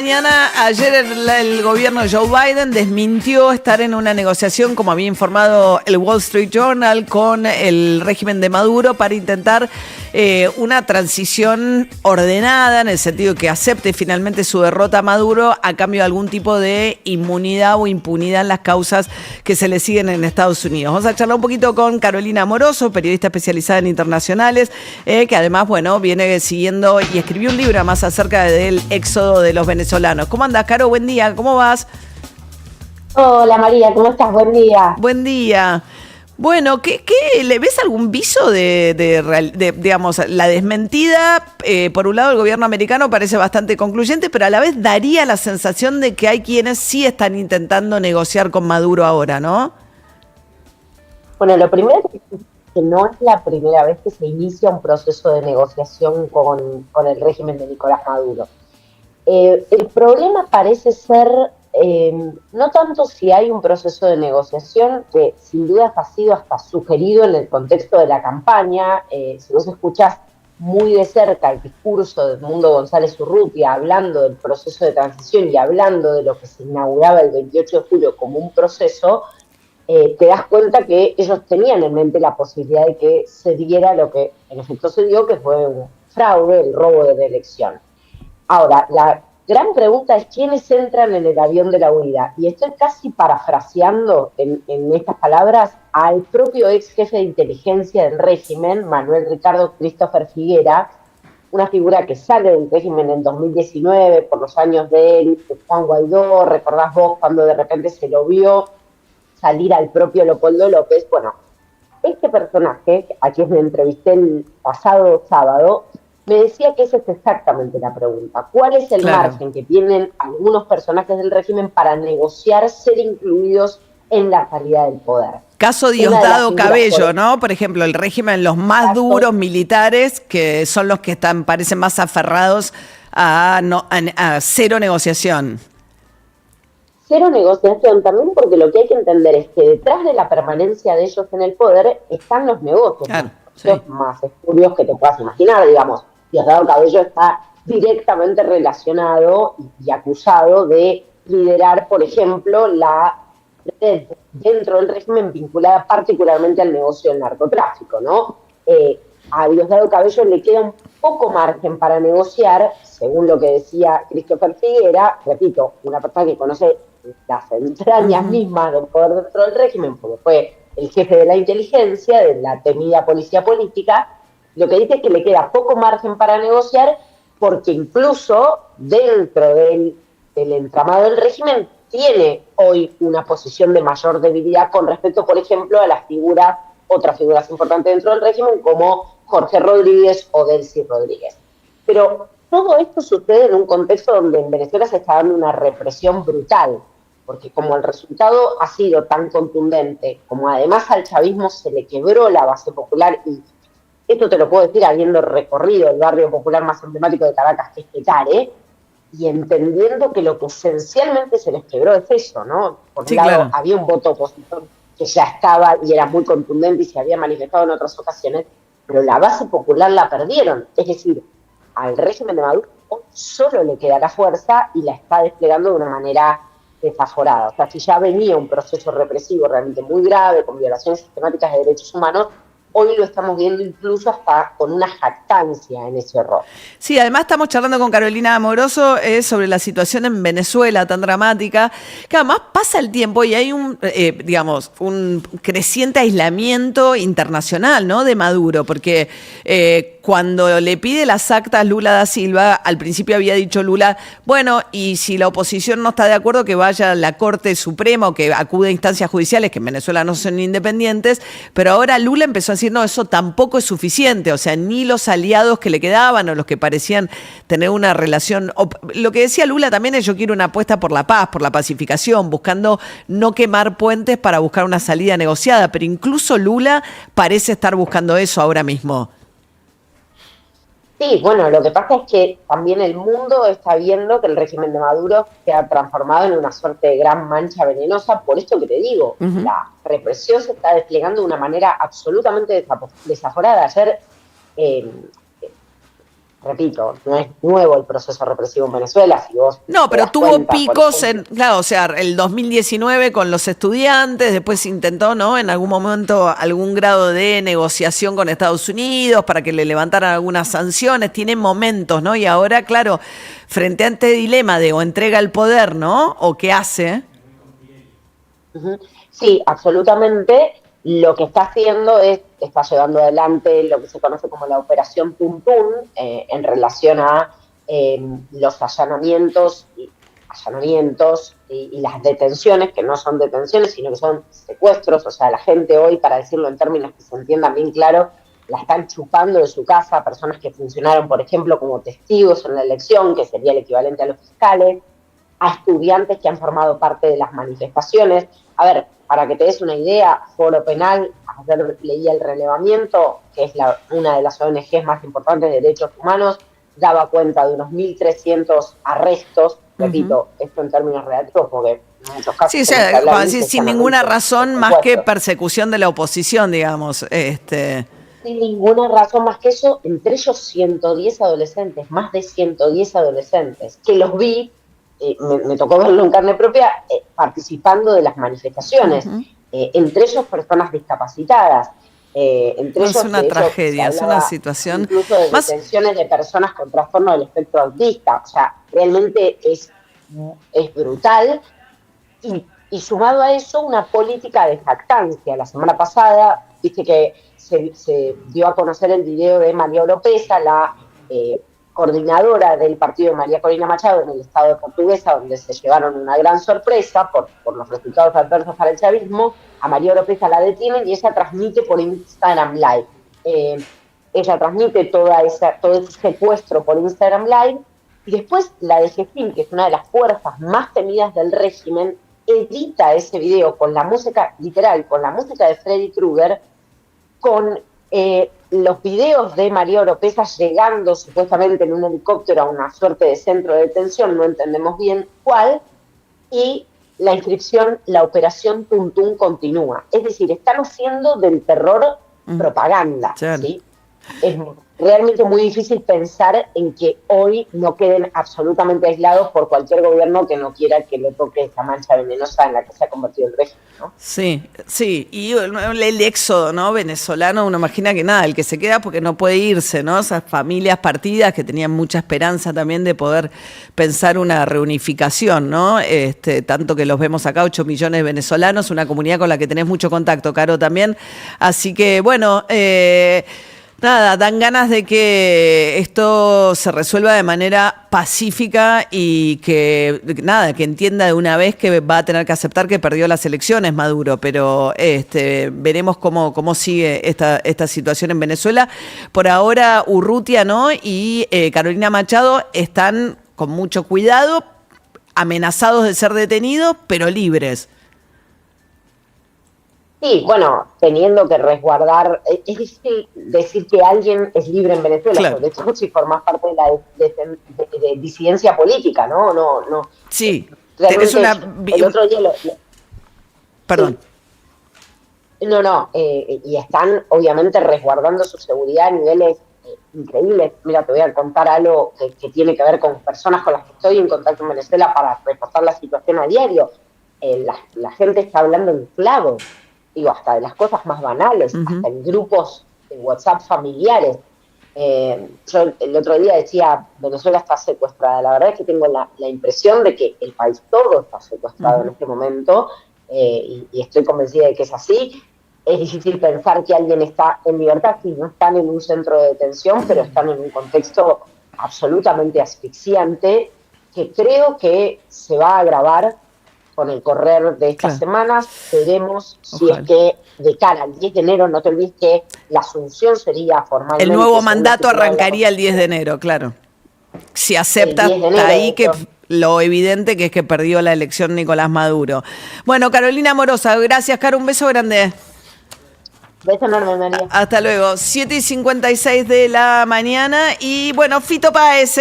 Ayer el gobierno de Joe Biden desmintió estar en una negociación, como había informado el Wall Street Journal, con el régimen de Maduro para intentar una transición ordenada, en el sentido que acepte finalmente su derrota a Maduro a cambio de algún tipo de inmunidad o impunidad en las causas que se le siguen en Estados Unidos. Vamos a charlar un poquito con Carolina Amoroso, periodista especializada en internacionales, que además, bueno, viene siguiendo y escribió un libro además acerca del éxodo de los venezolanos. ¿Cómo andas, Caro? Buen día, ¿cómo vas? Hola María, ¿cómo estás? Buen día. Buen día. Bueno, ¿qué le ves algún viso de digamos, la desmentida? Por un lado, el gobierno americano parece bastante concluyente, pero a la vez daría la sensación de que hay quienes sí están intentando negociar con Maduro ahora, ¿no? Bueno, lo primero es que no es la primera vez que se inicia un proceso de negociación con el régimen de Nicolás Maduro. El problema parece ser no tanto si hay un proceso de negociación, que sin duda ha sido hasta sugerido en el contexto de la campaña. Si vos escuchás muy de cerca el discurso de Edmundo González Urrutia hablando del proceso de transición y hablando de lo que se inauguraba el 28 de julio como un proceso, te das cuenta que ellos tenían en mente la posibilidad de que se diera lo que en efecto se dio, que fue un fraude, el robo de la elección. Ahora, la gran pregunta es quiénes entran en el avión de la huida. Y estoy casi parafraseando en estas palabras al propio ex jefe de inteligencia del régimen, Manuel Ricardo Christopher Figuera, una figura que sale del régimen en 2019 por los años de Juan Guaidó. Recordás vos cuando de repente se lo vio salir al propio Leopoldo López. Bueno, este personaje, a quien me entrevisté el pasado sábado, me decía que esa es exactamente la pregunta. ¿Cuál es el margen que tienen algunos personajes del régimen para negociar ser incluidos en la salida del poder? Caso Diosdado Cabello, ¿no? Por ejemplo, el régimen, los más duros militares, que son los que parecen más aferrados a cero negociación. Cero negociación también, porque lo que hay que entender es que detrás de la permanencia de ellos en el poder están los negocios, claro, los más espurios que te puedas imaginar, digamos. Diosdado Cabello está directamente relacionado y acusado de liderar, por ejemplo, la red dentro del régimen vinculada particularmente al negocio del narcotráfico, ¿no? A Diosdado Cabello le queda un poco margen para negociar, según lo que decía Christopher Figuera, repito, una persona que conoce las entrañas mismas del poder dentro del régimen, porque fue el jefe de la inteligencia, de la temida policía política. Lo que dice es que le queda poco margen para negociar, porque incluso dentro del entramado del régimen tiene hoy una posición de mayor debilidad con respecto, por ejemplo, a las otras figuras importantes dentro del régimen, como Jorge Rodríguez o Delcy Rodríguez. Pero todo esto sucede en un contexto donde en Venezuela se está dando una represión brutal, porque como el resultado ha sido tan contundente, como además al chavismo se le quebró la base popular, y esto te lo puedo decir habiendo recorrido el barrio popular más emblemático de Caracas, que es Petare, y entendiendo que lo que esencialmente se les quebró es eso, ¿no? Por un lado, había un voto opositor que ya estaba y era muy contundente y se había manifestado en otras ocasiones, pero la base popular la perdieron. Es decir, al régimen de Maduro solo le queda la fuerza y la está desplegando de una manera desaforada. O sea, si ya venía un proceso represivo realmente muy grave, con violaciones sistemáticas de derechos humanos, hoy lo estamos viendo incluso hasta con una jactancia en ese error. Sí, además estamos charlando con Carolina Amoroso sobre la situación en Venezuela tan dramática, que además pasa el tiempo y hay un creciente aislamiento internacional, ¿no?, de Maduro, porque cuando le pide las actas Lula da Silva, al principio había dicho Lula, bueno, y si la oposición no está de acuerdo, que vaya a la Corte Suprema o que acude a instancias judiciales, que en Venezuela no son independientes, pero ahora Lula empezó a decir, no, eso tampoco es suficiente, o sea, ni los aliados que le quedaban o los que parecían tener una relación, lo que decía Lula también es, yo quiero una apuesta por la paz, por la pacificación, buscando no quemar puentes para buscar una salida negociada, pero incluso Lula parece estar buscando eso ahora mismo. Sí, bueno, lo que pasa es que también el mundo está viendo que el régimen de Maduro se ha transformado en una suerte de gran mancha venenosa. Por esto que te digo, la represión se está desplegando de una manera absolutamente desaforada. Ayer repito, no es nuevo el proceso represivo en Venezuela, si vos No, te pero das tuvo cuenta, picos ejemplo, claro, o sea, el 2019 con los estudiantes, después intentó, ¿no? En algún momento algún grado de negociación con Estados Unidos para que le levantaran algunas sanciones, tiene momentos, ¿no? Y ahora, claro, frente a este dilema de o entrega el poder, ¿no? O qué hace. ujú. Sí, absolutamente. Lo que está haciendo está llevando adelante lo que se conoce como la Operación Tuntún en relación a los allanamientos y las detenciones, que no son detenciones, sino que son secuestros. O sea, la gente hoy, para decirlo en términos que se entiendan bien claro, la están chupando de su casa, personas que funcionaron, por ejemplo, como testigos en la elección, que sería el equivalente a los fiscales, a estudiantes que han formado parte de las manifestaciones. A ver, para que te des una idea, Foro Penal, ayer leía el relevamiento, que es una de las ONGs más importantes de derechos humanos, daba cuenta de unos 1.300 arrestos, Ujú. repito, esto en términos relativos, porque en muchos Sí, o casos tenemos que sea, hablar como de decir, índices sin ninguna analistas, por razón más que supuesto. persecución de la oposición, digamos. Sin ninguna razón más que eso, entre ellos 110 adolescentes, más de 110 adolescentes, que los vi, me tocó verlo en carne propia, participando de las manifestaciones, Ujú. entre ellos personas discapacitadas, entre No, es ellos, una de hecho, se tragedia, es una hablaba situación incluso de más. detenciones de personas con trastorno del espectro autista, o sea, realmente es brutal. Y sumado a eso, una política de jactancia. La semana pasada, viste que se dio a conocer el video de María Oropesa, la coordinadora del partido de María Corina Machado en el estado de Portuguesa, donde se llevaron una gran sorpresa por los resultados adversos para el chavismo. A María Oropesa la detienen y ella transmite por Instagram Live. Ella transmite todo ese secuestro por Instagram Live y después la DGFIN, que es una de las fuerzas más temidas del régimen, edita ese video con la música, literal, con la música de Freddy Krueger, con los videos de María Oropesa llegando supuestamente en un helicóptero a una suerte de centro de detención, no entendemos bien cuál, y la inscripción, la operación Tuntún continúa. Es decir, están haciendo del terror Mm, propaganda, claro. ¿sí? Es realmente muy difícil pensar en que hoy no queden absolutamente aislados por cualquier gobierno que no quiera que le toque esta mancha venenosa en la que se ha convertido el régimen, ¿no? Sí, sí, y el éxodo, ¿no? Venezolano, uno imagina que nada, el que se queda porque no puede irse, ¿no? Esas familias partidas que tenían mucha esperanza también de poder pensar una reunificación, ¿no? Tanto que los vemos acá, 8 millones de venezolanos, una comunidad con la que tenés mucho contacto, Caro, también. Así que, bueno, nada, dan ganas de que esto se resuelva de manera pacífica y que, nada, que entienda de una vez que va a tener que aceptar que perdió las elecciones Maduro, pero veremos cómo sigue esta situación en Venezuela. Por ahora Urrutia, ¿no? Y Carolina Machado están con mucho cuidado, amenazados de ser detenidos, pero libres. Sí, bueno, teniendo que resguardar, es difícil decir que alguien es libre en Venezuela, Claro, sobre todo si formas parte de la de disidencia política, ¿no? No. sí, tenés Realmente, una. el otro día Perdón. sí, no, y están obviamente resguardando su seguridad a niveles increíbles. Mira, te voy a contar algo que tiene que ver con personas con las que estoy en contacto en Venezuela para reportar la situación a diario. La gente está hablando en clave, digo, hasta de las cosas más banales, Ujú. hasta en grupos de WhatsApp familiares. Yo el otro día decía, Venezuela está secuestrada. La verdad es que tengo la impresión de que el país todo está secuestrado en Ujú. este momento, y estoy convencida de que es así. Es difícil pensar que alguien está en libertad si no están en un centro de detención, pero están en un contexto absolutamente asfixiante que creo que se va a agravar con el correr de estas Claro, semanas. Veremos si es ojalá. que de cara al 10 de enero, no te olvides que la asunción sería El formalmente, nuevo según lo mandato estipulado en la arrancaría el 10 de Constitución, enero, claro. Si el acepta 10 de hasta enero. De ahí que hecho, lo evidente que es que perdió la elección Nicolás Maduro. Bueno, Carolina Morosa, gracias, Caro, un beso grande. beso enorme, María. Hasta luego. 7:56 de la mañana y bueno, Fito Páez.